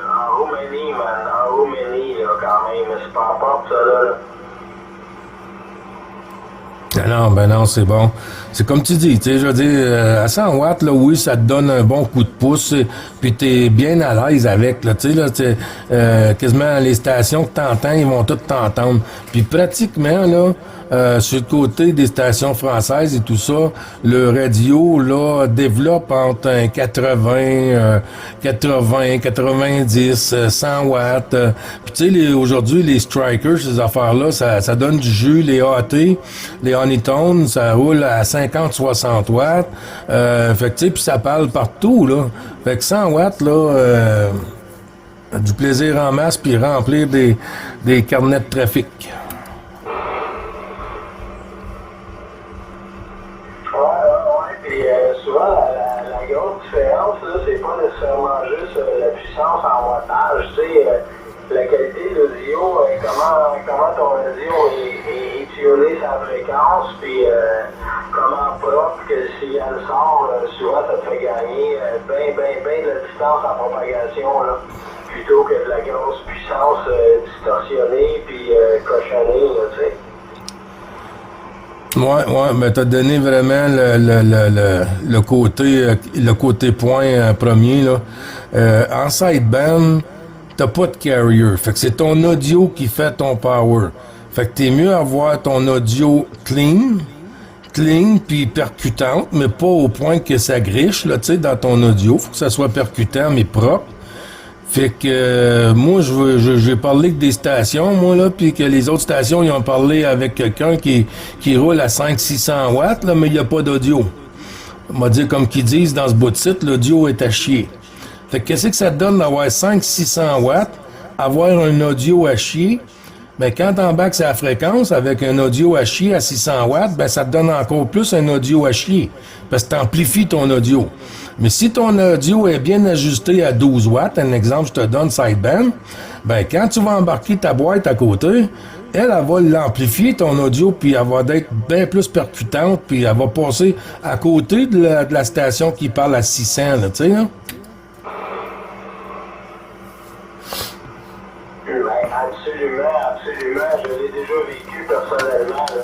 en Roumanie, man, en Roumanie, là, quand même, c'est pas importe, ça, là. Ben non, c'est bon. C'est comme tu dis, tu sais, je veux dire, à 100 watts, là, oui, ça te donne un bon coup de pouce, puis t'es bien à l'aise avec, là, tu sais, là, quasiment les stations que t'entends, ils vont toutes t'entendre. Puis pratiquement, là, sur le côté des stations françaises et tout ça, le radio, là, développe entre un 80, 90, 100 watts. Puis tu sais, aujourd'hui, les strikers, ces affaires-là, ça donne du jus, les AT, les Honeytone, ça roule à 50-60 watts. Fait que tu sais, puis ça parle partout, là. Fait que 100 watts, là, du plaisir en masse, puis remplir des carnets de trafic. La grosse différence, là, c'est pas nécessairement juste la puissance en wattage, tu sais, la qualité de l'audio, comment ton audio est tuné sa fréquence, puis comment propre que le signal sort, souvent ça te fait gagner bien de la distance en propagation, là, plutôt que de la grosse puissance distorsionnée puis cochonnée, là, tu sais. Ouais, mais t'as donné vraiment le côté point premier, là. En sideband, t'as pas de carrier. Fait que c'est ton audio qui fait ton power. Fait que t'es mieux avoir ton audio clean puis percutante, mais pas au point que ça griche, là, tu sais, dans ton audio. Faut que ça soit percutant, mais propre. Fait que moi, j'ai parlé que des stations, moi, là, puis que les autres stations, ils ont parlé avec quelqu'un qui roule à 500-600 watts, là, mais il n'y a pas d'audio. On va dire, comme qu'ils disent dans ce bout de site, l'audio est à chier. Fait que qu'est-ce que ça te donne d'avoir 500-600 watts, avoir un audio à chier? Ben, quand t'embarques sa fréquence avec un audio à chier à 600 watts, ben, ça te donne encore plus un audio à chier. Parce que t'amplifies ton audio. Mais si ton audio est bien ajusté à 12 watts, un exemple, je te donne sideband, ben, quand tu vas embarquer ta boîte à côté, elle va l'amplifier, ton audio, puis elle va être bien plus percutante, puis elle va passer à côté de la station qui parle à 600, là, tu sais, là. Absolument. Je l'ai déjà vécu personnellement, là.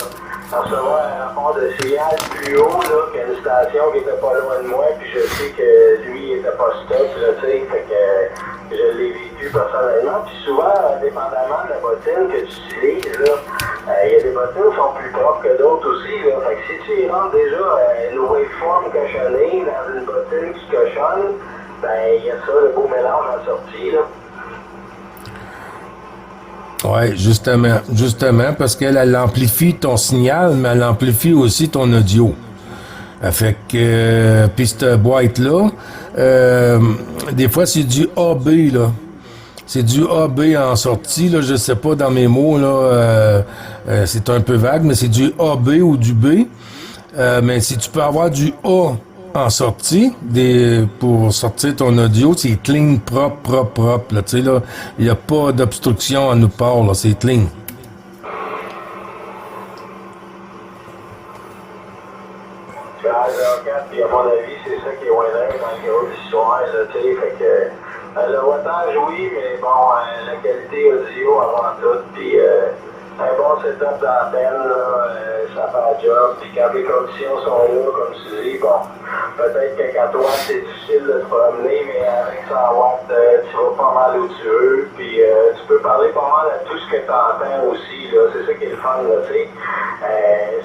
Recevoir un fond de signal plus haut, là, qu'une station qui était pas loin de moi, puis je sais que lui, il était pas stop, là, tu sais, fait que je l'ai vécu personnellement. Puis souvent, dépendamment de la bottine que tu utilises, là, il y a des bottines qui sont plus propres que d'autres aussi, là. Fait que si tu y rentres déjà une waveform cochonnée dans une bottine qui cochonne, ben, il y a ça, le beau mélange en sortie, là. Ouais, justement, parce qu'elle amplifie ton signal, mais elle amplifie aussi ton audio. Fait que, puis cette boîte-là, des fois, c'est du AB, là. C'est du AB en sortie, là, je sais pas dans mes mots, là, c'est un peu vague, mais c'est du AB ou du B. Mais si tu peux avoir du A en sortie, pour sortir ton audio, c'est clean, propre, là, tu sais, là, il n'y a pas d'obstruction à nous part, là, c'est clean. Puis à mon avis, c'est ça qui est winner dans le gros histoire, là, tu sais, fait que le wattage, oui, mais bon, la qualité audio avant tout, puis un bon setup d'antenne, là, ça fait un job, puis quand les conditions sont là, comme tu dis, bon, peut-être que quand toi, c'est difficile de se promener, mais avec 100 watts, tu vas pas mal où tu veux, puis tu peux parler pas mal à tout ce que tu entends aussi, là, c'est ça qui est le fun, là, tu sais.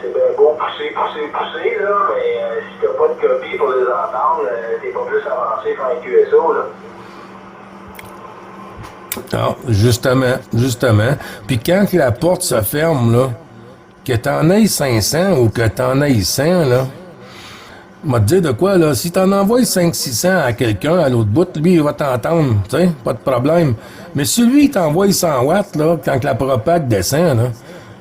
C'est bien beau pousser, là, mais si t'as pas de copie pour les entendre, t'es pas plus avancé faire un QSO, là. Ah, justement. Puis quand la porte se ferme, là, que t'en aies 500 ou que t'en aies 100, là, m'a te dire de quoi, là, si t'en envoies 500-600 à quelqu'un à l'autre bout, lui, il va t'entendre, tu sais, pas de problème. Mais si lui, il t'envoie 100 watts, là, quand la propag descend, là,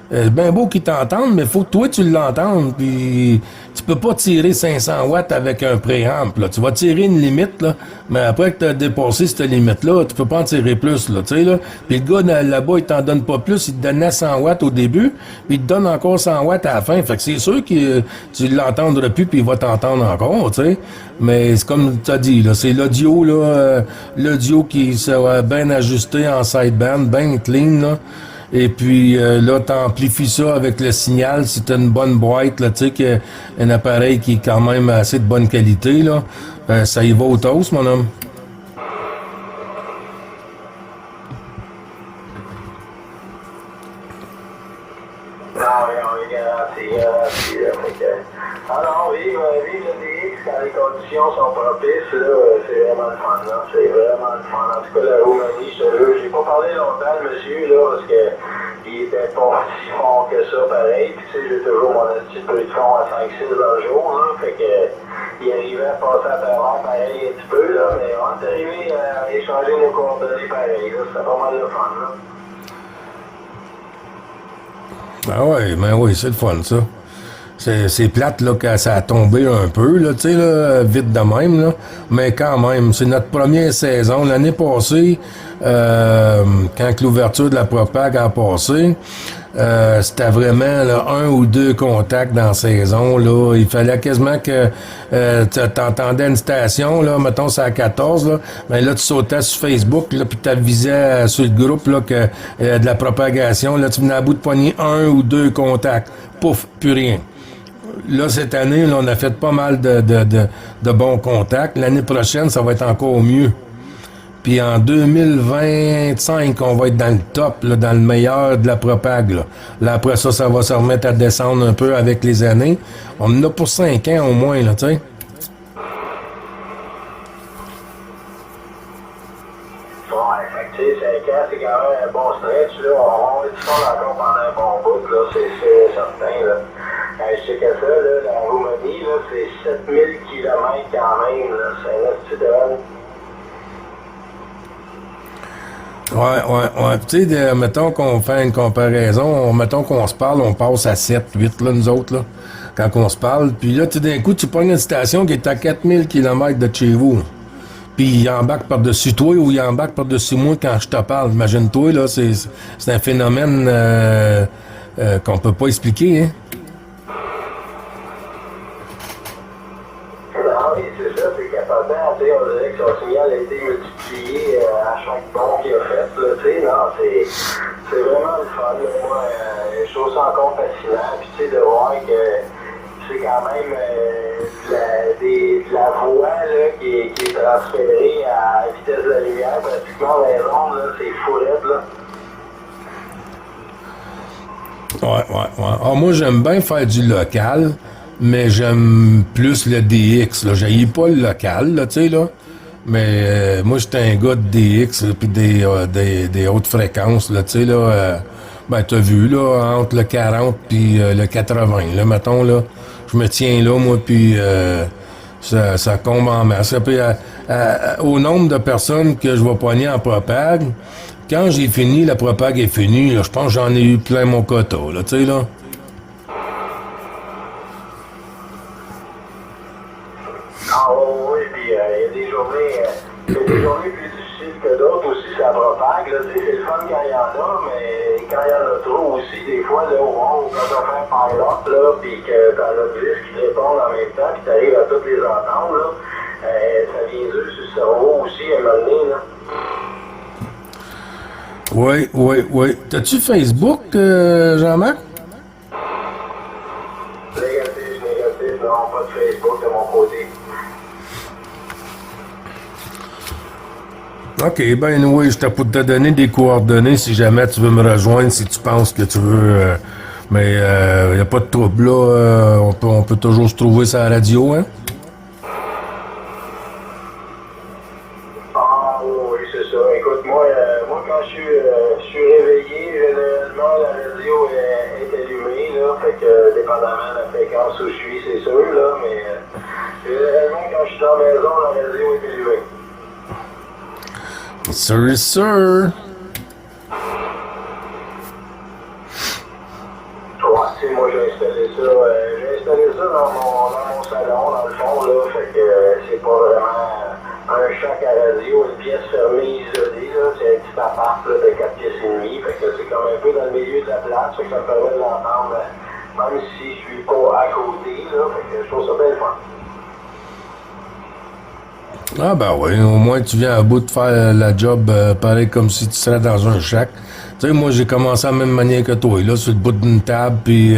C'est bien beau qu'ils t'entendent, mais faut que toi, tu l'entendes. Puis tu peux pas tirer 500 watts avec un préamp. Là. Tu vas tirer une limite, là, mais après que tu as dépassé cette limite-là, tu peux pas en tirer plus. Là, là. Puis le gars là-bas, il t'en donne pas plus. Il te donnait 100 watts au début, puis il te donne encore 100 watts à la fin. Fait que c'est sûr que tu l'entendras plus, puis il va t'entendre encore. T'sais. Mais c'est comme tu as dit, là, c'est l'audio, là, l'audio qui sera bien ajusté en sideband, bien clean. Là. Et puis là, t'amplifies ça avec le signal si t'as une bonne boîte, là, tu sais, un appareil qui est quand même assez de bonne qualité, là. Ça y va au toast, mon homme. Non, oui, on est garanti, là. Fait que... Ah non, vive le DX quand les conditions sont propices, là, c'est vraiment le fun, là. C'est vraiment le fun. En tout cas, la Roumanie, je te jure, j'ai pas parlé longtemps, le monsieur, là, parce que il était pas si fond que ça, pareil. Puis, tu sais, j'ai toujours mon petit peu de fond à 5-6 dans le jour, là. Fait que, il arrivait à passer à travers pareil un petit peu, là. Mais on est arrivé à échanger nos coordonnées pareil, là. C'était pas mal de fun, là. Ben oui, c'est le fun, ça. C'est plate, là, que ça a tombé un peu, là, tu sais, là, vite de même, là. Mais quand même, c'est notre première saison. L'année passée, quand l'ouverture de la Propag a passé, c'était vraiment, là, 1 ou 2 contacts dans la saison, là. Il fallait quasiment que t'entendais une station, là, mettons, c'est à 14, là. Ben là, tu sautais sur Facebook, là, puis t'avisais sur le groupe, là, que de la propagation, là, tu venais à bout de poigner 1 ou 2 contacts. Pouf, plus rien. Là, cette année, là, on a fait pas mal de bons contacts. L'année prochaine, ça va être encore mieux. Puis en 2025, on va être dans le top, là, dans le meilleur de la propag. Là, après ça, ça va se remettre à descendre un peu avec les années. On en a pour 5 ans au moins, là, tu sais. Ouais, fait que, tu sais, 5 ans, c'est quand même un bon stretch, là. On va être fort encore pendant un bon bout, là, c'est certain, là. Je sais que ça, là, la Roumanie, là, c'est 7000 km quand même, là. C'est un petit drôle. Ouais. Tu sais, mettons qu'on fait une comparaison, mettons qu'on se parle, on passe à 7, 8, là, nous autres, là, quand on se parle. Puis là, tu d'un coup, tu prends une station qui est à 4000 km de chez vous. Puis il embarque par-dessus toi ou il embarque par-dessus moi quand je te parle. Imagine-toi, là, c'est un phénomène qu'on peut pas expliquer, hein. Oui, c'est ça, c'est qu'apparemment, tu sais, on dirait que son signal a été multiplié à chaque bond qu'il a fait, là, tu sais, non, c'est vraiment le fun, là, moi, je trouve ça encore fascinant, puis tu sais, de voir que c'est quand même de la voix, là, qui est transférée à vitesse de la lumière, pratiquement dans les ondes, là, c'est fou, là. Ouais. Ah, moi, j'aime bien faire du local, mais j'aime plus le DX, là. J'haïs pas le local, là, tu sais, là. Mais moi, j'étais un gars de DX, puis des hautes fréquences, là, tu sais, là. Ben, t'as vu, là, entre le 40 puis le 80, là, mettons, là. Je me tiens là, moi, puis ça combe en masse. Puis, au nombre de personnes que je vais poigner en propag, quand j'ai fini, la propag est finie, là, je pense que j'en ai eu plein mon quota, là, tu sais, là. Ah oui, puis il y a des journées plus difficiles que d'autres aussi, ça propague, là, tu sais, c'est le fun quand il y en a, mais quand il y en a trop aussi, des fois, là, quand on fait un pilot, là, puis que t'en as 10 qui te répondent en même temps, puis t'arrives à toutes les entendre, là, ça vient dur sur le cerveau aussi, à un moment donné, là. Oui. T'as-tu Facebook, Jean-Marc? Négatif, non, pas de Facebook de mon côté. OK, ben oui, j'étais pour te donner des coordonnées si jamais tu veux me rejoindre, si tu penses que tu veux. Mais il n'y a pas de trouble, là. On peut toujours se trouver sur la radio, hein? Ah oui, c'est ça. Écoute, moi quand je suis réveillé, généralement, la radio est allumée, là. Fait que, dépendamment de la fréquence où je suis, c'est sûr, là. Mais généralement, quand je suis dans la maison, la radio est allumée. Sir. dans mon salon, dans le fond, là, fait que c'est pas vraiment un shack à radio, une pièce fermée, isolée, là, c'est un petit appart là, de 4 pièces et demie, fait que c'est comme un peu dans le milieu de la place, fait que ça me permet de l'entendre, même si je suis pas à côté, là, fait que je trouve ça bien le fun. Ah ben oui, au moins tu viens à bout de faire la job pareil comme si tu serais dans un shack. Tu sais, moi j'ai commencé à la même manière que toi, là, sur le bout d'une table, puis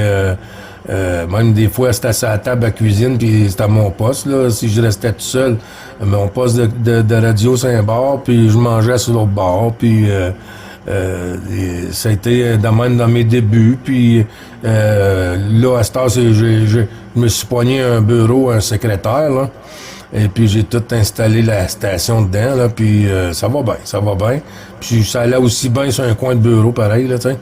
même des fois c'était à la table à cuisine, puis c'était à mon poste, là, si je restais tout seul, mon poste de radio c'est un bar, puis je mangeais sur l'autre bar, puis ça a été de même dans mes débuts, puis là, à cette heure, je me suis poigné un bureau, un secrétaire, là. Et puis j'ai tout installé la station dedans, là, puis ça va bien, ça va bien. Puis ça allait aussi bien sur un coin de bureau, pareil, là, tu sais.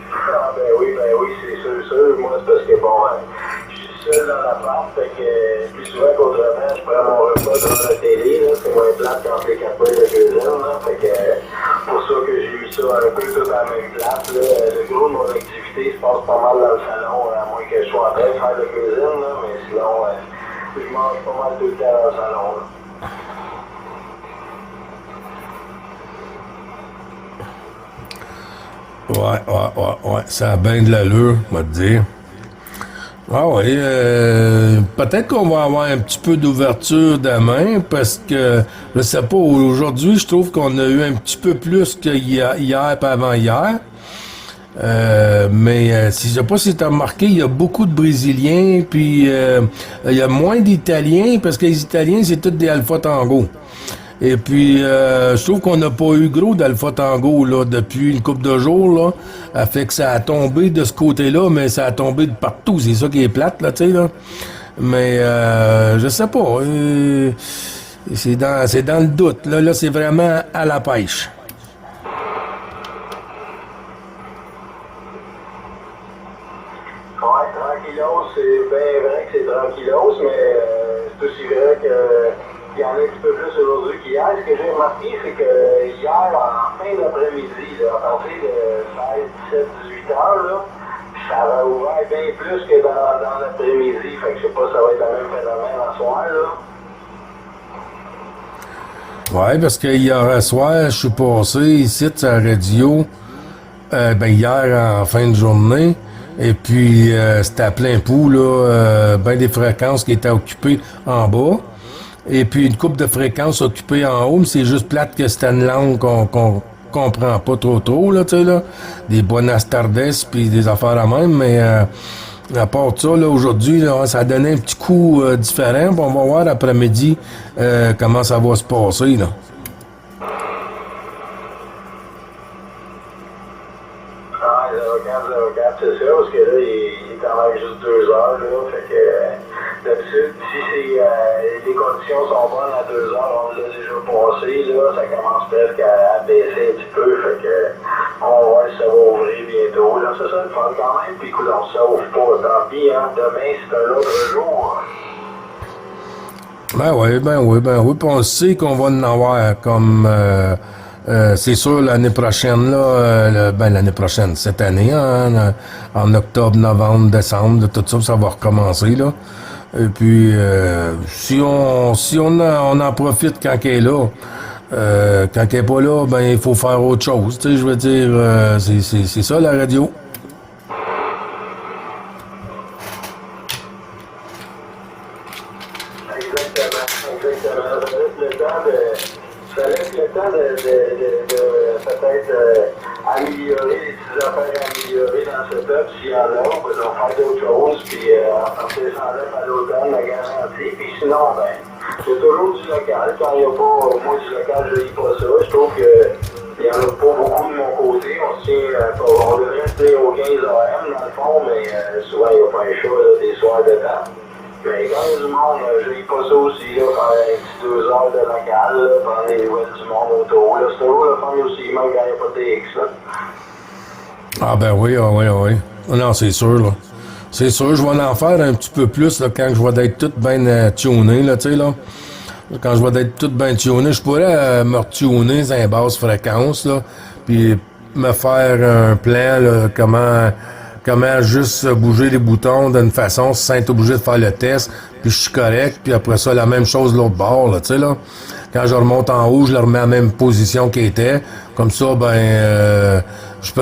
Ah ben oui, c'est sûr. Moi, c'est parce que, bon, je suis seul dans l'appart, fait que plus souvent qu'autrement, je prends mon repas devant la télé, là, c'est moins plate quand c'est 4 de cuisine, là, fait que pour ça que j'ai mis ça un peu tout à la même place, là. Le gros de mon activité se passe pas mal dans le salon, à moins que je sois en train de faire de cuisine, là, mais sinon, je mange pas mal tout le temps dans le salon, là. Ouais, ça a bien de l'allure, on va te dire. Ah oui, peut-être qu'on va avoir un petit peu d'ouverture demain, parce que, je sais pas, aujourd'hui, je trouve qu'on a eu un petit peu plus que hier et avant-hier. Mais si je sais pas si tu as remarqué, il y a beaucoup de Brésiliens, puis il y a moins d'Italiens, parce que les Italiens, c'est tous des Alpha Tango. Et puis, je trouve qu'on n'a pas eu gros d'Alpha Tango là, depuis une couple de jours. Là. Ça fait que ça a tombé de ce côté-là, mais ça a tombé de partout. C'est ça qui est plate, là, tu sais, là. Mais je sais pas. C'est dans le doute. Là, c'est vraiment à la pêche. Ouais, tranquillos, c'est bien vrai que c'est tranquillos, mais c'est aussi vrai qu'il y en a un petit peu plus aujourd'hui qu'hier. Ce que j'ai remarqué, c'est que hier, en fin d'après-midi, là, à partir de 16, 17, 18 heures, là, ça avait ouvert bien plus que dans l'après-midi. Fait que je sais pas si ça va être le même phénomène en soir, là. Ouais, parce que hier soir, je suis passé ici à la radio, hier en fin de journée. Et puis, c'était à plein pou, là, ben des fréquences qui étaient occupées en bas. Et puis, une couple de fréquences occupées en haut, mais c'est juste plate que c'était une langue qu'on comprend pas trop, là, tu sais, là. Des Buenas tardes, puis des affaires à même, mais à part ça, là, aujourd'hui, là, ça a donné un petit coup différent. On va voir après-midi comment ça va se passer, là. C'est ça, parce que là, il est quand même juste 2 heures, là, fait que d'habitude, si les conditions sont bonnes à 2 heures, on l'a déjà passé, là, ça commence presque à baisser un petit peu, fait que on va voir si ça va ouvrir bientôt, là, ça le fun quand même, puis écoute, on se sauve pas, tant pis, hein, demain c'est un autre jour. Ben oui, puis on sait qu'on va en avoir comme... c'est sûr, l'année prochaine, là, l'année prochaine, cette année, hein, en octobre, novembre, décembre, tout ça, ça va recommencer, là. Et puis, si on en profite quand elle est là, quand elle est pas là, ben, il faut faire autre chose, tu sais, je veux dire, c'est ça, la radio. Ça laisse le temps de peut-être améliorer les petites affaires améliorées dans ce setup. S'il y en a, on va faire d'autres choses, puis partir sans l'œuf à l'automne, la garantie. Puis sinon, ben, c'est toujours du local. Quand il n'y a pas, moi, du local, je ne lis pas ça. Je trouve qu'il n'y en a pas beaucoup de mon côté. On devrait se tenir aux 15 AM dans le fond, mais souvent, il n'y a pas un choix là, des soirs de temps. Mais quand il y a du monde, je lis pas ça aussi, là, faire un petit 2 heures de local, là, prendre les nouvelles du monde autour. Là, c'est toujours le fun aussi, même quand il n'y a pas de TX, là. Ah ben oui. Non, c'est sûr, là. C'est sûr, je vais en faire un petit peu plus, là, quand je vais être tout bien tuné, là, tu sais, là. Quand je vais être tout bien tuné, je pourrais me retuner dans une basse fréquence, là, puis me faire un plan, là, comment comment juste bouger les boutons d'une façon sans être obligé de faire le test, puis je suis correct, puis après ça, la même chose de l'autre bord, là, tu sais, là. Quand je remonte en haut, je le remets à la même position qu'il était. Comme ça,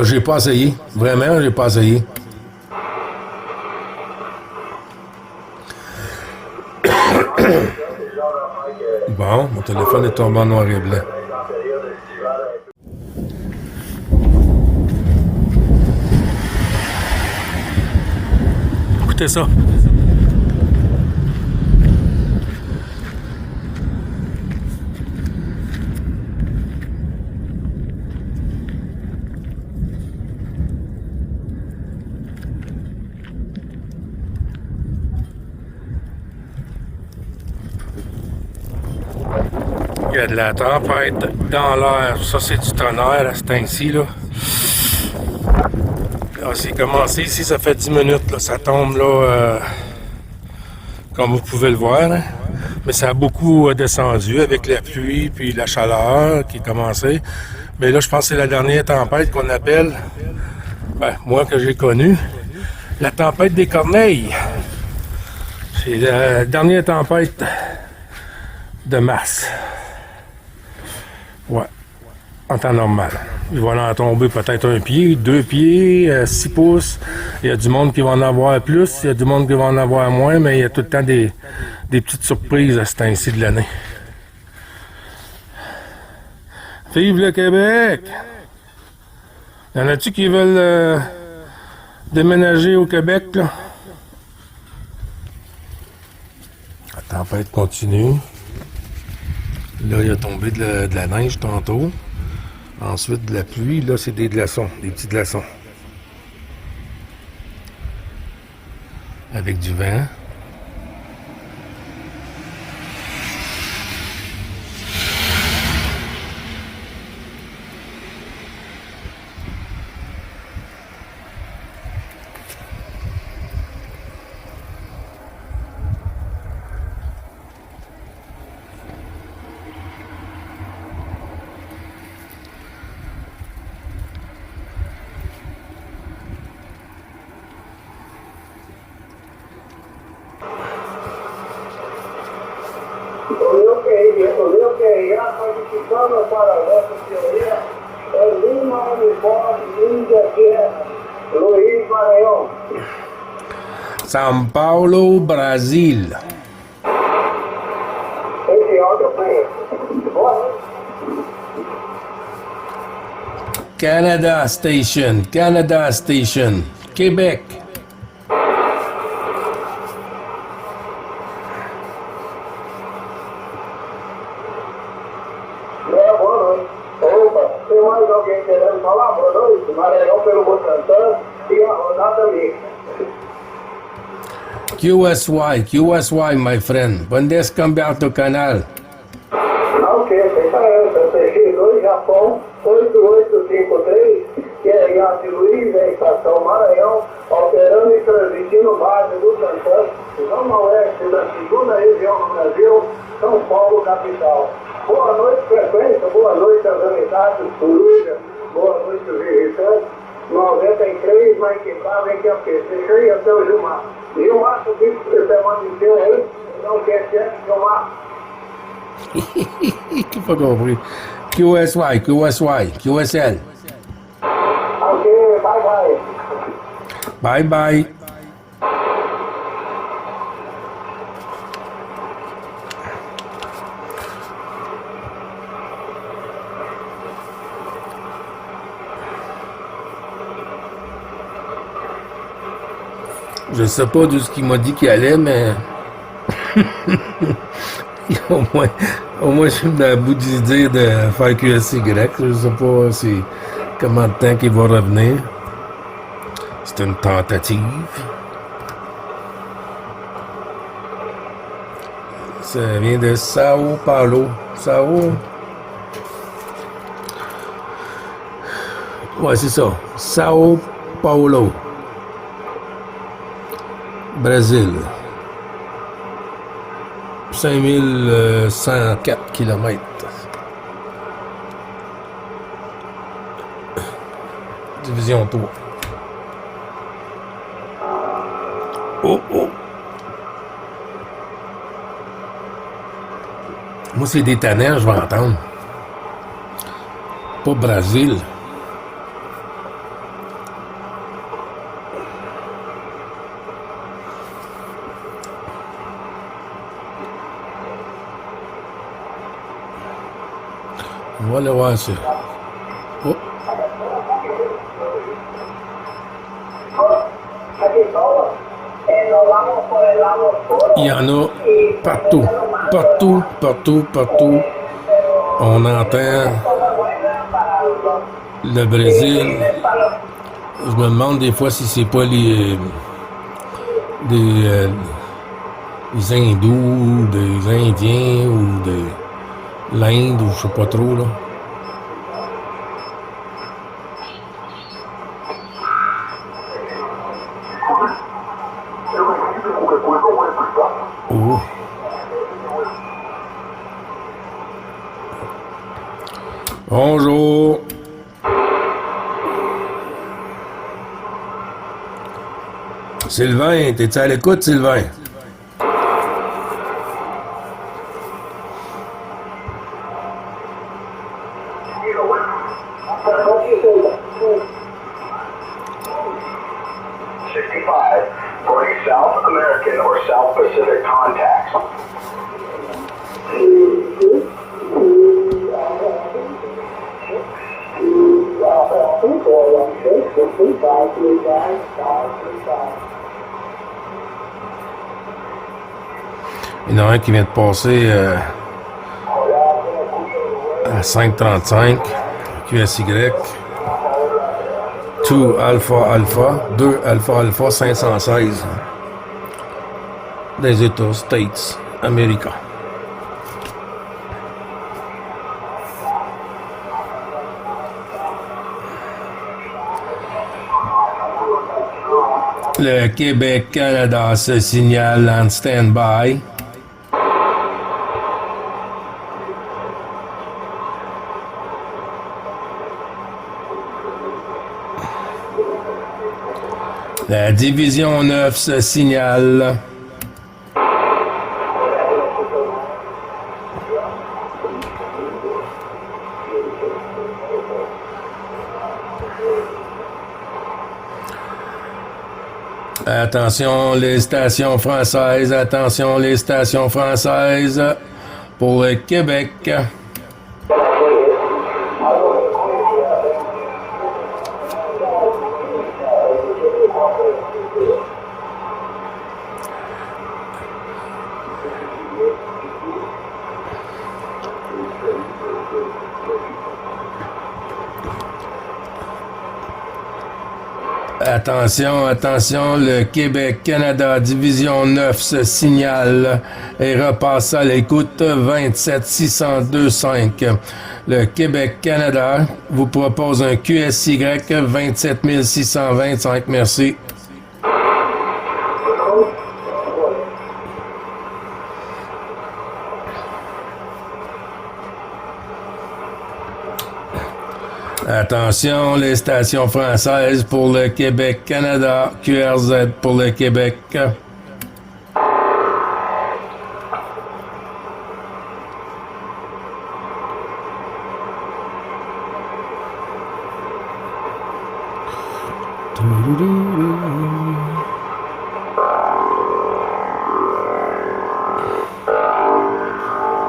j'ai pas essayé. Vraiment, j'ai pas essayé. Bon, mon téléphone est tombé en noir et blanc. Écoutez ça. Il y a de la tempête dans l'air. Ça, c'est du tonnerre à ce temps-ci, là. Ah, c'est commencé ici, ça fait 10 minutes. Là. Ça tombe, là, comme vous pouvez le voir. Hein. Mais ça a beaucoup descendu avec la pluie puis la chaleur qui est commencée. Mais là, je pense que c'est la dernière tempête qu'on appelle, moi que j'ai connue, la tempête des Corneilles. C'est la dernière tempête de mars. Ouais, en temps normal. Il va en tomber peut-être 1 pied, 2 pieds, 6 pouces. Il y a du monde qui va en avoir plus, il y a du monde qui va en avoir moins, mais il y a tout le temps des petites surprises à ce temps-ci de l'année. Vive le Québec! Y en a-tu qui veulent déménager au Québec, là? La tempête continue. Là, il a tombé de la neige tantôt. Ensuite, de la pluie. Là, c'est des glaçons, des petits glaçons. Avec du vent. O que irá participando para essa teoria é Lima, Uniforme, Índia, Guerra, Luiz Maranhão. São Paulo, Brasil. Esse áudio foi. Boa noite. Canada Station, Québec. Boa noite. Opa, tem mais alguém querendo falar? Boa noite. Maranhão pelo Butantã e a rodada mista. QSY, my friend. Bandes cambiar do canal. Ok, feita essa. CG2 Japão 8853, que é Iate Luiz, a estação Maranhão, operando e transmitindo base do Butantã, zona oeste da segunda região do Brasil, São Paulo, capital. Boa noite, frequência, boa noite aos amizades, coruja, boa noite aos irritantes. 93, mas que sabem que é o quê? Deixa aí até o Gilmar. Gilmar, o que você semana inteira aí? Não quer ser, Gilmar? Que foi compris? QSL. Ok, bye bye. Bye bye. Je sais pas de ce qu'il m'a dit qu'il allait, mais au moins je suis dans le bout d'idée de faire QSY. Je sais pas comment de temps qu'il va revenir. C'est une tentative. Ça vient de Sao Paulo. Ouais, c'est ça. Sao Paulo. Brésil. 5104 km. Division 3. Oh, oh. Moi, c'est des tannins, je vais entendre. Pas Brésil. On va aller voir ça. Oh. Il y en a partout. Partout, partout, partout. On entend le Brésil. Je me demande des fois si c'est pas les hindous, des indiens ou de l'Inde ou je sais pas trop là. Oh. Bonjour. Sylvain, t'es-tu à l'écoute, Sylvain? For any South American or South Pacific contacts. Il y en a un qui vient de passer à 5,35 QSY 2 Alpha Alpha 2 Alpha Alpha 516 des États States Américains. Le Québec-Canada se signale en stand-by. La division 9 se signale. Attention les stations françaises, attention les stations françaises pour le Québec. Attention, attention, le Québec-Canada, division 9 se signale et repasse à l'écoute 27 602.5. Le Québec-Canada vous propose un QSY 27 625. Merci. Attention, les stations françaises pour le Québec-Canada, QRZ pour le Québec.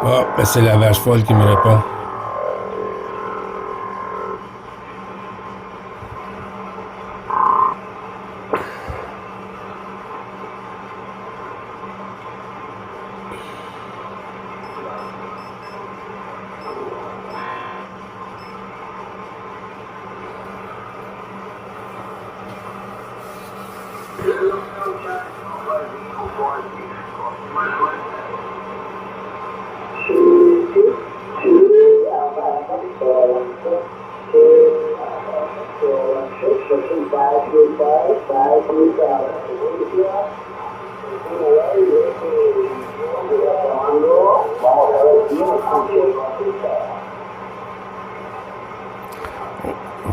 Oh, ben c'est la vache folle qui me répond.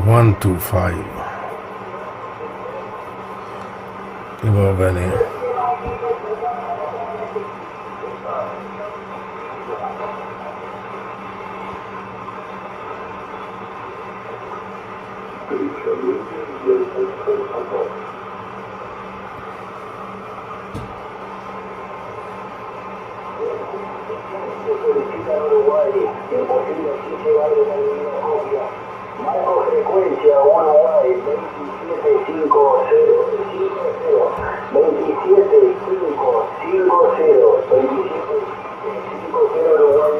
One, two, five. Il va revenir. Marco frecuencia Uruguay 27550 Uruguay.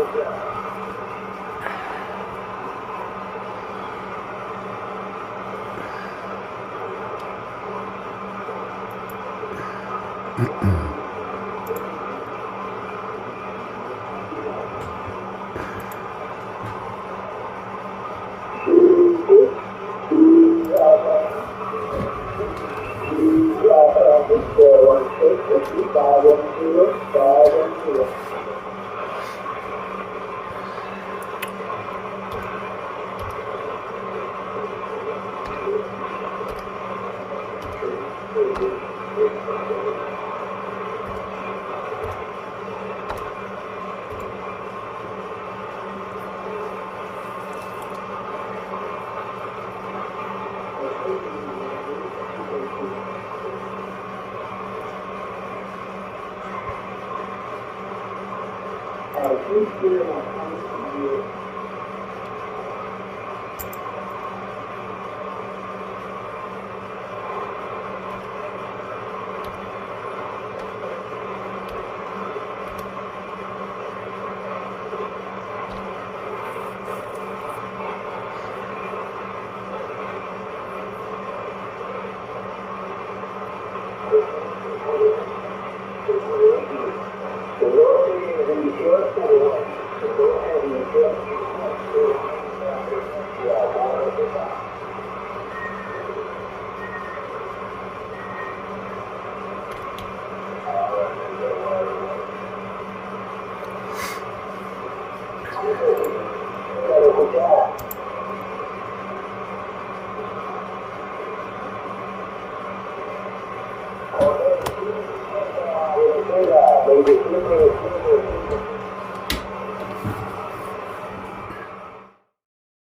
Venezuela, 27